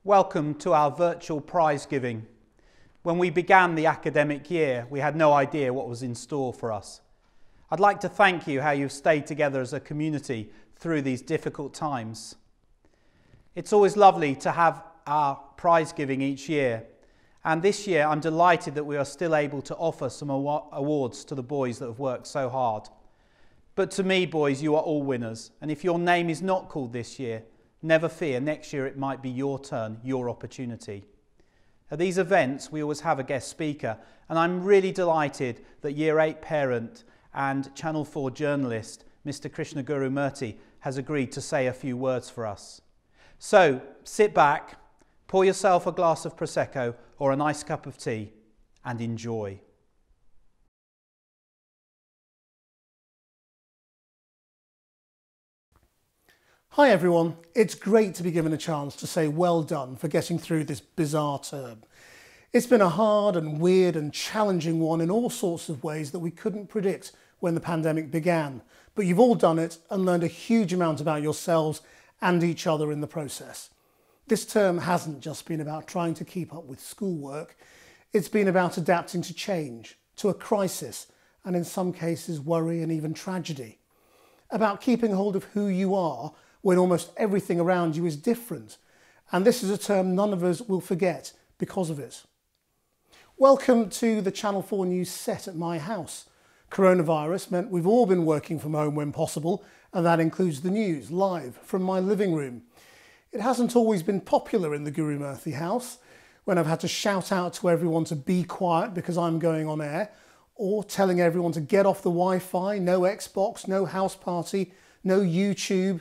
Welcome to our virtual prize giving. When we began the academic year, we had no idea what was in store for us. I'd like to thank you how you've stayed together as a community through these difficult times. It's always lovely to have our prize giving each year, and this year I'm delighted that we are still able to offer some awards to the boys that have worked so hard. But to me, boys, you are all winners, and if your name is not called this year, never fear, next year it might be your turn, your opportunity. At these events, we always have a guest speaker, and I'm really delighted that Year 8 parent and Channel 4 journalist, Mr. Krishnan Guru Murthy, has agreed to say a few words for us. So, sit back, pour yourself a glass of Prosecco or a nice cup of tea, and enjoy. Hi everyone, it's great to be given a chance to say well done for getting through this bizarre term. It's been a hard and weird and challenging one in all sorts of ways that we couldn't predict when the pandemic began, but you've all done it and learned a huge amount about yourselves and each other in the process. This term hasn't just been about trying to keep up with schoolwork, it's been about adapting to change, to a crisis, and in some cases worry and even tragedy. About keeping hold of who you are when almost everything around you is different. And this is a term none of us will forget because of it. Welcome to the Channel 4 News set at my house. Coronavirus meant we've all been working from home when possible, and that includes the news, live from my living room. It hasn't always been popular in the Guru Murthy house, when I've had to shout out to everyone to be quiet because I'm going on air, or telling everyone to get off the Wi-Fi, no Xbox, no house party, no YouTube.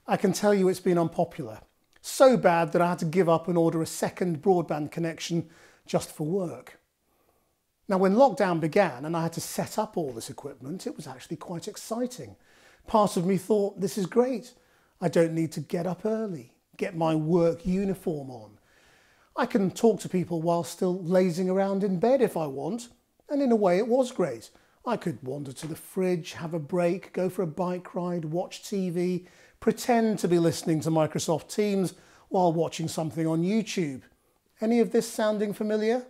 I can tell you it's been unpopular. So bad that I had to give up and order a second broadband connection just for work. Now, when lockdown began and I had to set up all this equipment, it was actually quite exciting. Part of me thought, this is great. I don't need to get up early, get my work uniform on. I can talk to people while still lazing around in bed if I want. And in a way it was great. I could wander to the fridge, have a break, go for a bike ride, watch TV, pretend to be listening to Microsoft Teams while watching something on YouTube. Any of this sounding familiar?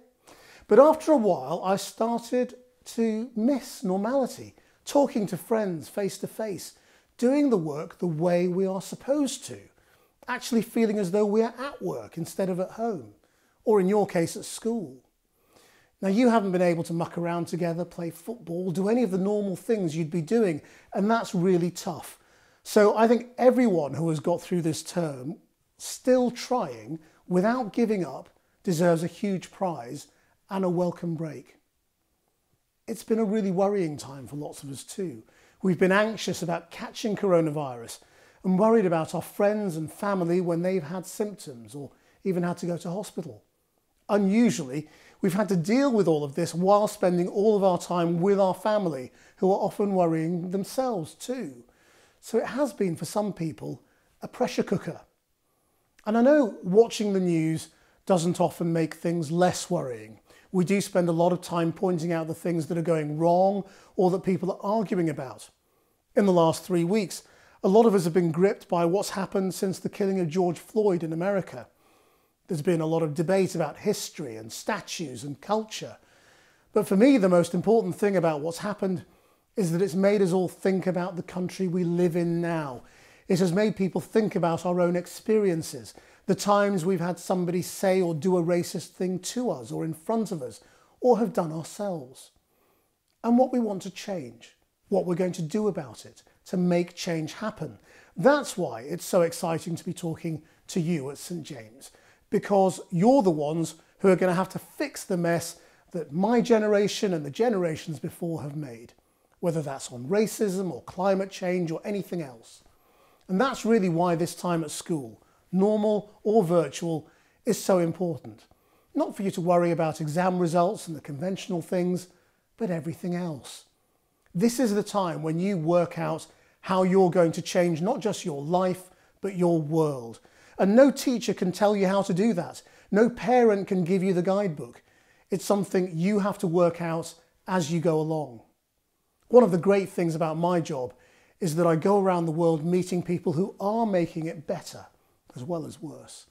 But after a while I started to miss normality, talking to friends face to face, doing the work the way we are supposed to, actually feeling as though we are at work instead of at home, or in your case at school. Now, you haven't been able to muck around together, play football, do any of the normal things you'd be doing, and that's really tough. So I think everyone who has got through this term, still trying, without giving up, deserves a huge prize and a welcome break. It's been a really worrying time for lots of us too. We've been anxious about catching coronavirus and worried about our friends and family when they've had symptoms or even had to go to hospital. Unusually, we've had to deal with all of this while spending all of our time with our family, who are often worrying themselves too. So it has been, for some people, a pressure cooker. And I know watching the news doesn't often make things less worrying. We do spend a lot of time pointing out the things that are going wrong or that people are arguing about. In the last 3 weeks, a lot of us have been gripped by what's happened since the killing of George Floyd in America. There's been a lot of debate about history and statues and culture. But for me, the most important thing about what's happened is that it's made us all think about the country we live in now. It has made people think about our own experiences, the times we've had somebody say or do a racist thing to us or in front of us, or have done ourselves. And what we want to change, what we're going to do about it, to make change happen. That's why it's so exciting to be talking to you at St James. Because you're the ones who are going to have to fix the mess that my generation and the generations before have made, whether that's on racism or climate change or anything else. And that's really why this time at school, normal or virtual, is so important. Not for you to worry about exam results and the conventional things, but everything else. This is the time when you work out how you're going to change not just your life, but your world. And no teacher can tell you how to do that. No parent can give you the guidebook. It's something you have to work out as you go along. One of the great things about my job is that I go around the world meeting people who are making it better as well as worse.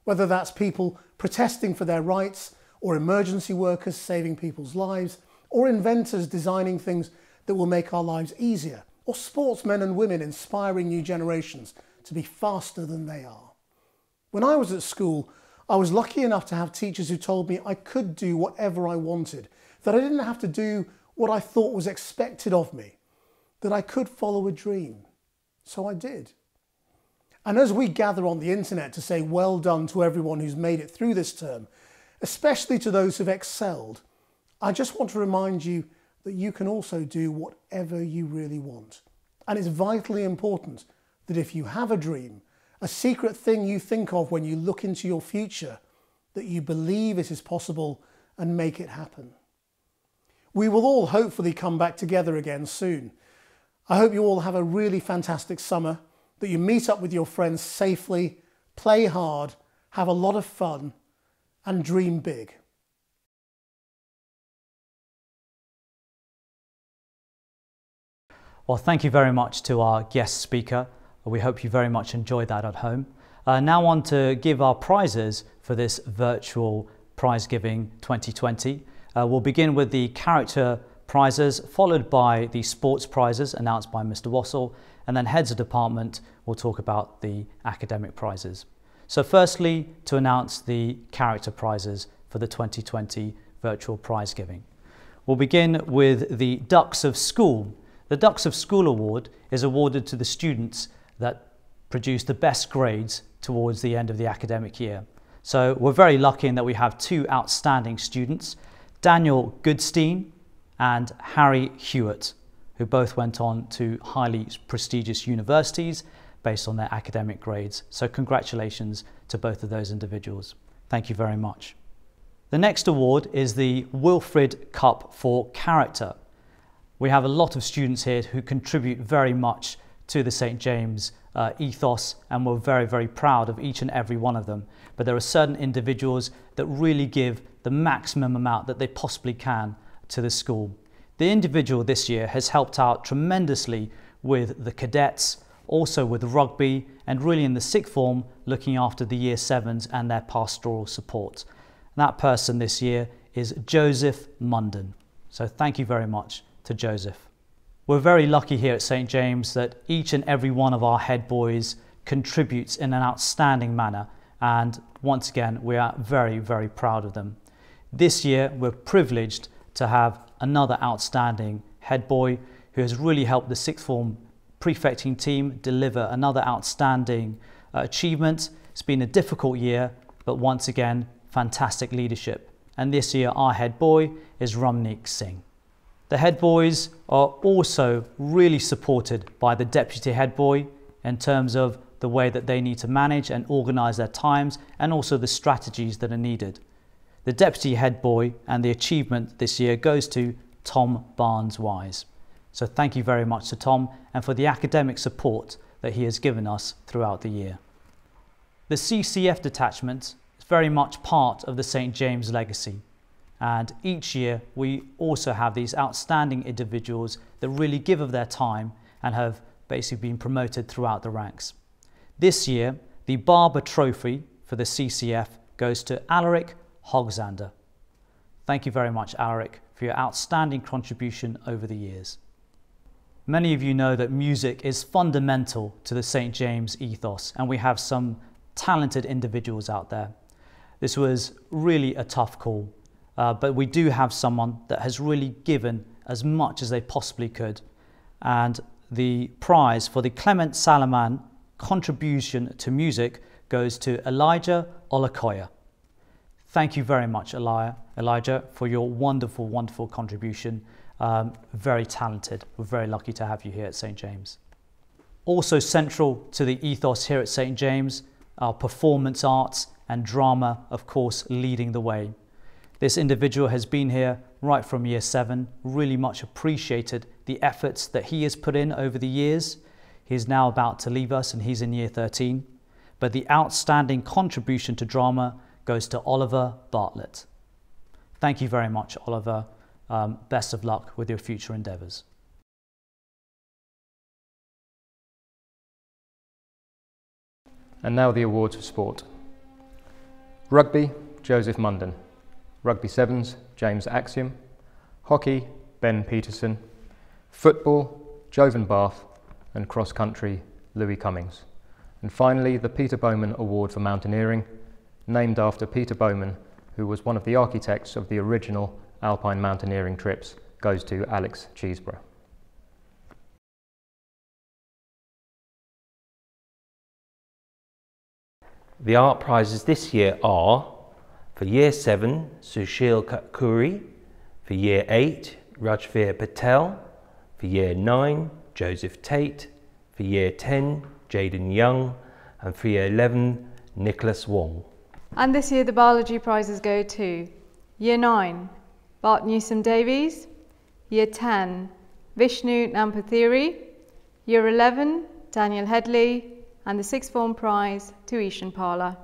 whether that's people protesting for their rights, or emergency workers saving people's lives, or inventors designing things that will make our lives easier, or sportsmen and women inspiring new generations to be faster than they are. When I was at school, I was lucky enough to have teachers who told me I could do whatever I wanted, that I didn't have to do what I thought was expected of me, that I could follow a dream. So I did. And as we gather on the internet to say well done to everyone who's made it through this term, especially to those who've excelled, I just want to remind you that you can also do whatever you really want. And it's vitally important that if you have a dream, a secret thing you think of when you look into your future, that you believe it is possible and make it happen. We will all hopefully come back together again soon. I hope you all have a really fantastic summer, that you meet up with your friends safely, play hard, have a lot of fun, and dream big. Well, thank you very much to our guest speaker. We hope you very much enjoyed that at home. Now on to give our prizes for this virtual prize giving 2020. We'll begin with the character prizes, followed by the sports prizes announced by Mr. Wassell, and then heads of department will talk about the academic prizes. So firstly, to announce the character prizes for the 2020 virtual prize giving. We'll begin with the Ducks of School. The Ducks of School Award is awarded to the students that produce the best grades towards the end of the academic year. So we're very lucky in that we have two outstanding students, Daniel Goodstein and Harry Hewitt, who both went on to highly prestigious universities based on their academic grades. So congratulations to both of those individuals. Thank you very much. The next award is the Wilfrid Cup for Character. We have a lot of students here who contribute very much to the St. James ethos, and we're very, very proud of each and every one of them. But there are certain individuals that really give the maximum amount that they possibly can to the school. The individual this year has helped out tremendously with the cadets, also with rugby, and really in the sixth form looking after the year 7s and their pastoral support. And that person this year is Joseph Munden. So thank you very much to Joseph. We're very lucky here at St. James that each and every one of our head boys contributes in an outstanding manner, and once again we are very, very proud of them. This year we're privileged to have another outstanding head boy who has really helped the sixth form prefecting team deliver another outstanding achievement. It's been a difficult year, but once again fantastic leadership, and this year our head boy is Ramneek Singh. The head boys are also really supported by the deputy head boy in terms of the way that they need to manage and organise their times, and also the strategies that are needed. The deputy head boy and the achievement this year goes to Tom Barnes-Wise. So thank you very much to Tom, and for the academic support that he has given us throughout the year. The CCF detachment is very much part of the St. James legacy. And each year we also have these outstanding individuals that really give of their time and have basically been promoted throughout the ranks. This year, the Barber Trophy for the CCF goes to Alaric Hogsander. Thank you very much, Alaric, for your outstanding contribution over the years. Many of you know that music is fundamental to the St. James ethos, and we have some talented individuals out there. This was really a tough call. But we do have someone that has really given as much as they possibly could. And the prize for the Clement Salaman contribution to music goes to Elijah Olakoya. Thank you very much, Elijah, for your wonderful, wonderful contribution. Very talented. We're very lucky to have you here at St. James. Also central to the ethos here at St. James are performance arts and drama, of course, leading the way. This individual has been here right from year 7, really much appreciated the efforts that he has put in over the years. He's now about to leave us and he's in year 13. But the outstanding contribution to drama goes to Oliver Bartlett. Thank you very much, Oliver. Best of luck with your future endeavours. And now the awards for sport. Rugby, Joseph Munden. Rugby Sevens, James Axiom. Hockey, Ben Peterson. Football, Jovan Bath. And cross country, Louis Cummings. And finally, the Peter Bowman Award for Mountaineering, named after Peter Bowman, who was one of the architects of the original alpine mountaineering trips, goes to Alex Cheeseborough. The art prizes this year are, for Year 7, Sushil Khoury, for Year 8, Rajveer Patel, for Year 9, Joseph Tate, for Year 10, Jaden Young, and for Year 11, Nicholas Wong. And this year the biology prizes go to Year 9, Bart Newsom Davies, Year 10, Vishnu Nampathiri, Year 11, Daniel Headley, and the sixth form prize to Ishan Parla.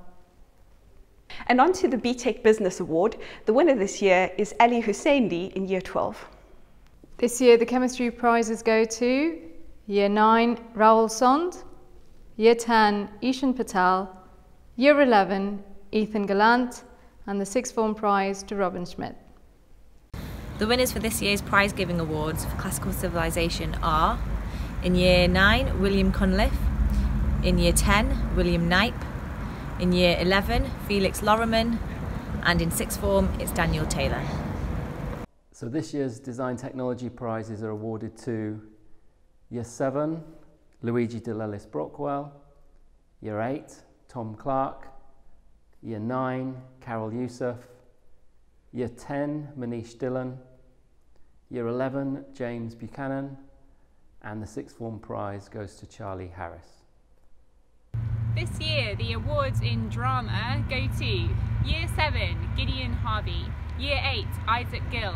And on to the BTEC Business Award. The winner this year is Ali Hussaini in Year 12. This year the chemistry prizes go to Year 9, Rahul Sond, Year 10, Ishan Patel, Year 11, Ethan Gallant, and the sixth form prize to Robin Schmidt. The winners for this year's prize giving awards for classical civilization are, in Year 9, William Cunliffe, in Year 10, William Knipe, in Year 11, Felix Lorriman, and in sixth form, it's Daniel Taylor. So this year's Design Technology prizes are awarded to Year 7, Luigi DeLellis Brockwell, Year 8, Tom Clark, Year 9, Carol Youssef, Year 10, Manish Dillon, Year 11, James Buchanan, and the sixth form prize goes to Charlie Harris. This year, the awards in drama go to Year 7, Gideon Harvey, Year 8, Isaac Gill,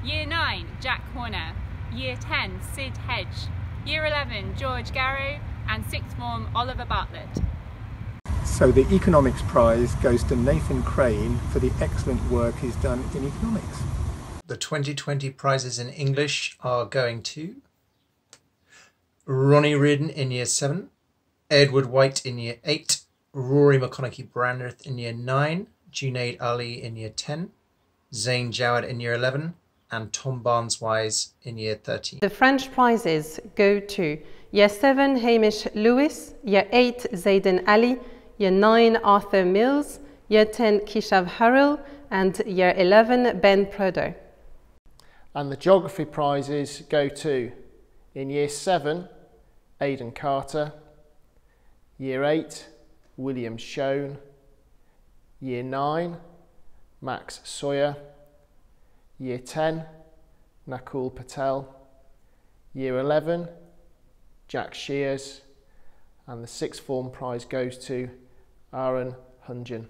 Year 9, Jack Horner, Year 10, Sid Hedge, Year 11, George Garrow, and sixth form, Oliver Bartlett. So the Economics Prize goes to Nathan Crane for the excellent work he's done in economics. The 2020 prizes in English are going to Ronnie Reardon in Year 7, Edward White in Year 8, Rory McConaughey-Brandreth in Year 9, Junaid Ali in Year 10, Zain Jawad in Year 11, and Tom Barnes-Wise in Year 13. The French prizes go to Year 7, Hamish Lewis, Year 8, Zayden Ali, Year 9, Arthur Mills, Year 10, Kishav Harrell, and Year 11, Ben Prodo. And the Geography prizes go to, in Year 7, Aidan Carter, Year 8, William Schoen, Year 9, Max Sawyer, Year 10, Nakul Patel, Year 11, Jack Shears, and the sixth form prize goes to Aaron Hunjan.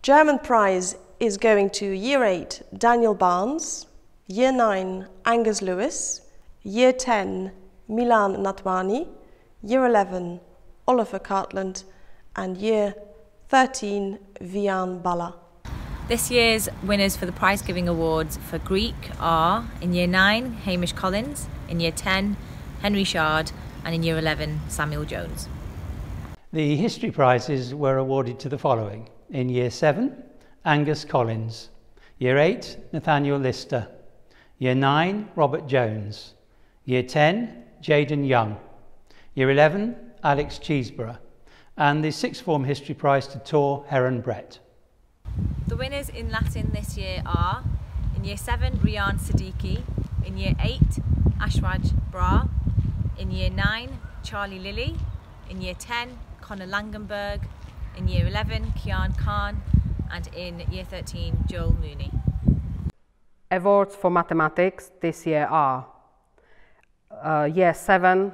German prize is going to Year 8, Daniel Barnes, Year 9, Angus Lewis, Year 10, Milan Natwani, Year 11, Oliver Cartland, and Year 13, Vian Bala. This year's winners for the prize giving awards for Greek are, in Year 9, Hamish Collins, in Year 10, Henry Shard, and in Year 11, Samuel Jones. The history prizes were awarded to the following. In Year 7, Angus Collins. Year 8, Nathaniel Lister. Year 9, Robert Jones. Year 10, Jaden Young. Year 11, Alex Cheeseborough. And the sixth form history prize to Tor Heron Brett. The winners in Latin this year are, in Year 7, Rian Siddiqui, in Year 8, Ashwaj Bra, in Year 9, Charlie Lilly, in Year 10, Connor Langenberg, in Year 11, Kian Khan, and in Year 13, Joel Mooney. Awards for mathematics this year are Year 7,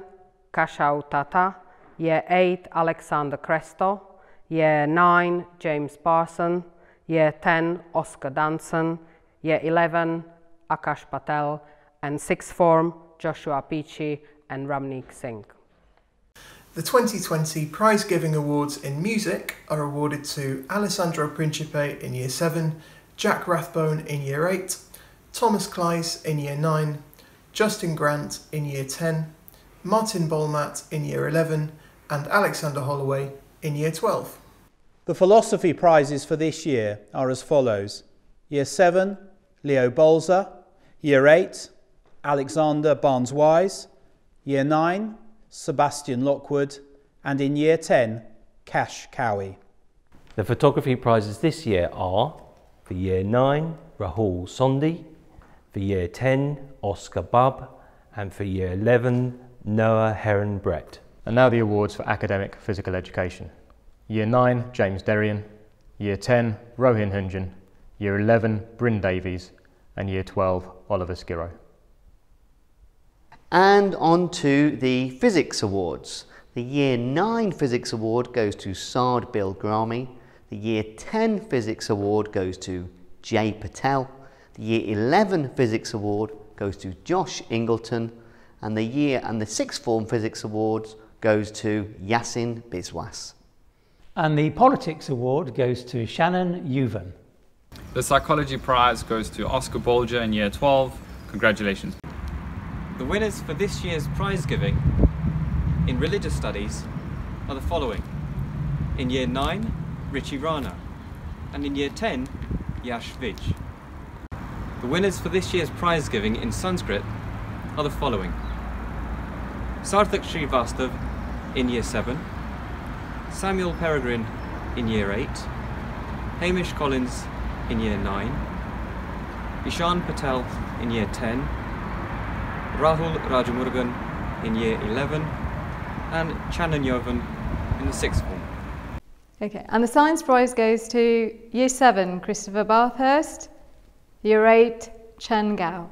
Kashau Tata, Year 8, Alexander Cresto, Year 9, James Parson, Year 10, Oscar Danson, Year 11, Akash Patel, and sixth form, Joshua Pichi and Ramnik Singh. The 2020 prize giving awards in music are awarded to Alessandro Principe in Year 7, Jack Rathbone in Year 8, Thomas Kleiss in Year 9, Justin Grant in Year 10, Martin Bolmat in Year 11, and Alexander Holloway in Year 12. The philosophy prizes for this year are as follows. Year 7, Leo Bolzer. Year 8, Alexander Barnes-Wise. Year 9, Sebastian Lockwood. And in Year 10, Cash Cowie. The photography prizes this year are, for Year 9, Rahul Sondi, for Year 10, Oscar Bubb, and for Year 11, Noah Heron Brett. And now the awards for academic physical education. Year 9, James Derrian. Year 10, Rohin Hunjan. Year 11, Bryn Davies. And Year 12, Oliver Skirrow. And on to the Physics Awards. The Year 9 Physics Award goes to Sard Bilgrami. The Year 10 Physics Award goes to Jay Patel. The Year 11 Physics Award goes to Josh Ingleton. And the Year and the Sixth Form Physics Awards goes to Yasin Biswas. And the Politics Award goes to Shannon Yuvan. The Psychology Prize goes to Oscar Bolger in Year 12. Congratulations. The winners for this year's prize giving in Religious Studies are the following. In Year 9, Richie Rana. And in Year 10, Yash Vij. The winners for this year's prize giving in Sanskrit are the following. Sarthak Srivastav in Year 7. Samuel Peregrine in Year 8. Hamish Collins in Year 9. Ishan Patel in Year 10. Rahul Rajamurugan in Year 11. And Chandan Yovan in the Sixth Form. Okay, and the Science Prize goes to Year 7, Christopher Bathurst. Year 8, Chen Gao.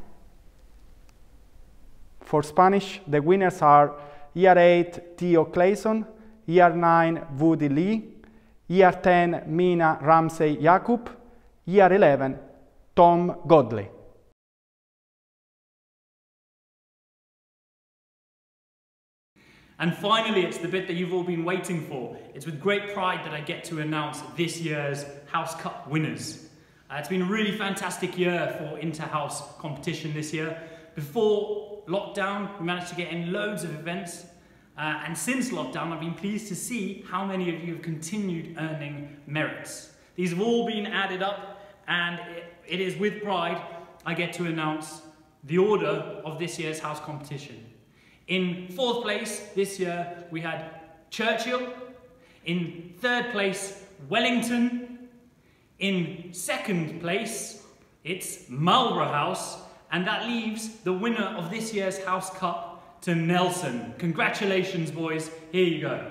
For Spanish, the winners are Year 8, Theo Clayson. Year 9, Woody Lee. Year 10, Mina Ramsey Jakub. Year 11, Tom Godley. And finally, it's the bit that you've all been waiting for. It's with great pride that I get to announce this year's House Cup winners. It's been a really fantastic year for inter-house competition this year. Before lockdown, we managed to get in loads of events. And since lockdown, I've been pleased to see how many of you have continued earning merits. These have all been added up, and it is with pride I get to announce the order of this year's house competition. In 4th place this year, we had Churchill. In 3rd place, Wellington. In 2nd place, it's Marlborough House, and that leaves the winner of this year's House Cup to Nelson. Congratulations, boys. Here you go.